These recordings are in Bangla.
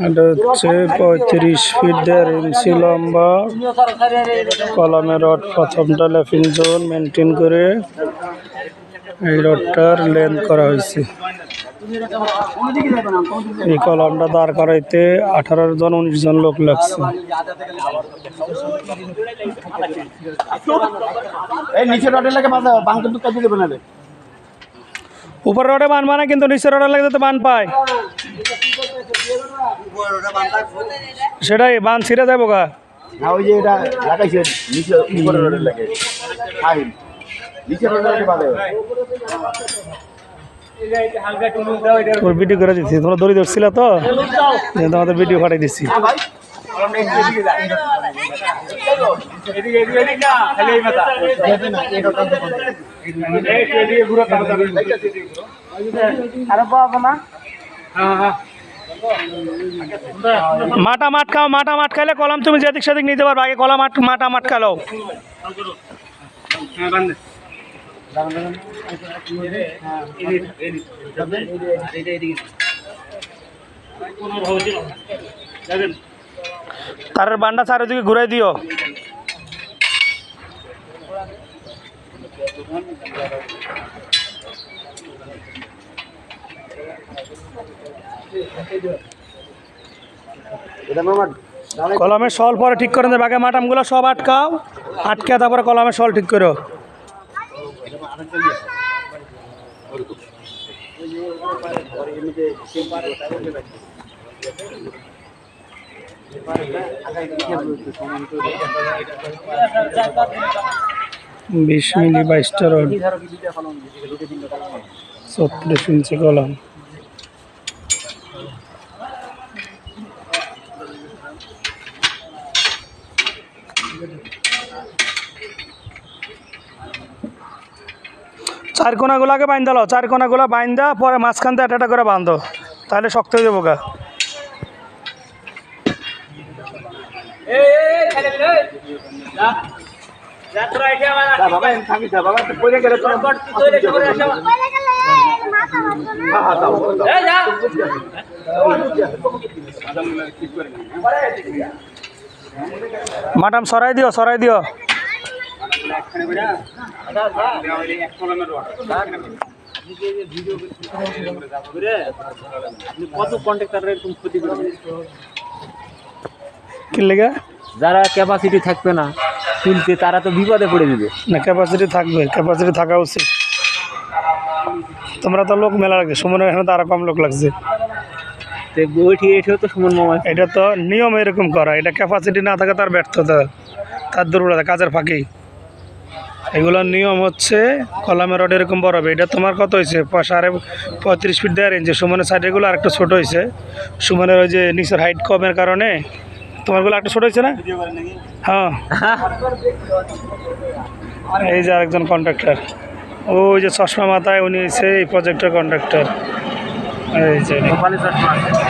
এটা হচ্ছে 35 ফিট 1.5 ইঞ্চি লম্বা কলামের রড। প্রথমটা ল্যাপিং জোন মেনটেন করে এই রডটার লেন্থ করা হয়েছে। এই কলামটা দাঁড় করাইতে 18 জন 19 জন লোক লাগছে। উপর রডে বান মানে কিন্তু নিচের রডে লাগে তো বান পায়, সেটাই বান ছিঁড়ে যাবো গা। তোর ভিডিও করে দিচ্ছি, তোমরা দড়ি ধরছিল তো তোমাদের ভিডিও পাঠাই দিচ্ছি। মাটা মাঠ খাও, মাটা মাঠ খাইলে কলম তুমি যেদিক সেদিক নিতে পারবে। আগে কলম মাটা মাঠ খাও। তারের বান্ডা চারিদিকে ঘুরাই দিও। কলমের শল পরে ঠিক করে দেবে। আগে মাটামগুলো সব আটকাও, আটকে তারপরে কলমের শল ঠিক করো। বিশ মিলি 22টা রড, 36 ইঞ্চি কলম। চার কোনাগুলাকে বাইন্দা লো, চার কোনাগুলা বাইন্দা পরে মাঝখান দিয়ে একটা করে বাঁধো, তাহলে শক্ত হয়ে যাবো গা। মাটাম সরাই দিও, সরাই দিও। কি লেগে? যারা ক্যাপাসিটি থাকবে না তুলতে তারা তো বিপদে পড়ে যাবে। না, ক্যাপাসিটি থাকবে, ক্যাপাসিটি থাকা উচিত। তোমরা তো লোক মেলা লাগছে, সুমনের এখানে তো আরো কম লোক লাগছে। তো সুমন মামা, এটা তো নিয়ম এরকম করা। এটা ক্যাপাসিটি না থাকে তার ব্যর্থতা, তার দুর্বলতা, কাজের ফাঁকি। এগুলোর নিয়ম হচ্ছে কলামের রড এরকম বড় হবে। এটা তোমার কত হয়েছে? 35 ফিট 1.5 ইঞ্চি। সুমনের সাইডেরগুলো আর একটু ছোটো হয়েছে। সুমনের ওই যে নিচের হাইট কমের কারণে তোমারগুলো একটু ছোটো হয়েছে না? হ্যাঁ, এই যে আরেকজন কন্ট্রাক্টর, ওই যে চশমা মাথায়, উনি হচ্ছে এই প্রজেক্টের কন্ট্রাক্টর। এই যে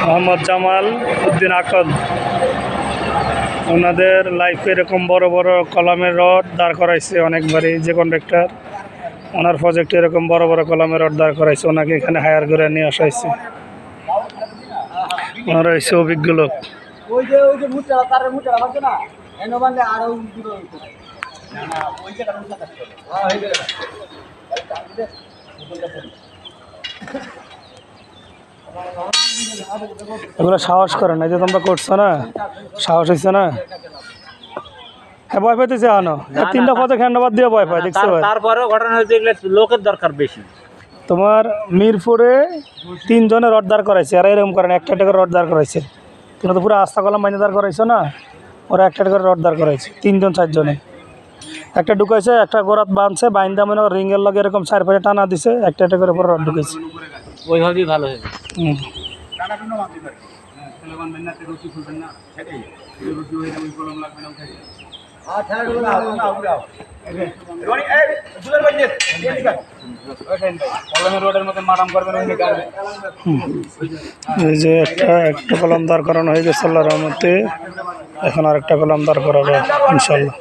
মোহাম্মদ জামাল উদ্দিন আকদ। ওনাদের লাইফে এরকম বড় বড় কলামের রড দাঁড় করাইছে অনেকবারই। যে কন্ট্রাক্টর, ওনার প্রজেক্টে এরকম বড় বড় কলামের রড দাঁড় করাইছে। ওনাকে এখানে হায়ার করে নিয়ে আসা হয়েছে। ওনারা হচ্ছে অভিজ্ঞ লোক। এগুলো সাহস করে না, যে তোমরা করছো না, সাহস হয়েছে না। হ্যাঁ, ভয় পাইতেছে আনো 3টা পথে খ্যান্ডাবাদ দিয়ে ভয় পায়, দেখছো? তারপরেও ঘটনা হয়েছে লোকের দরকার বেশি। তোমার মিরপুরে 3 জনের রড দাঁড় করাইছে, আর এরকম করে না, একটা করে রড দাঁড় করাইছে। তোমরা তো পুরো আস্থা কলম বাইনে দাঁড় করাইছো না, ওরা একটা করে রড দাঁড় করাইছে। 3 জন 4 জনে একটা ঢুকাইছে, একটা গোড়াত বাঁধছে, বাইন্দা মানে রিংয়ের লগে এরকম 4 পাশে টানা দিছে, একটা করে পরে রড ঢুকেছে। ওইভাবেই ভালো হবে। এই যে একটা কলম দাঁড় করানো হয়ে গেছে আল্লাহর রহমতে। এখন আর একটা কলম দাঁড় করাবো ইনশাল্লাহ।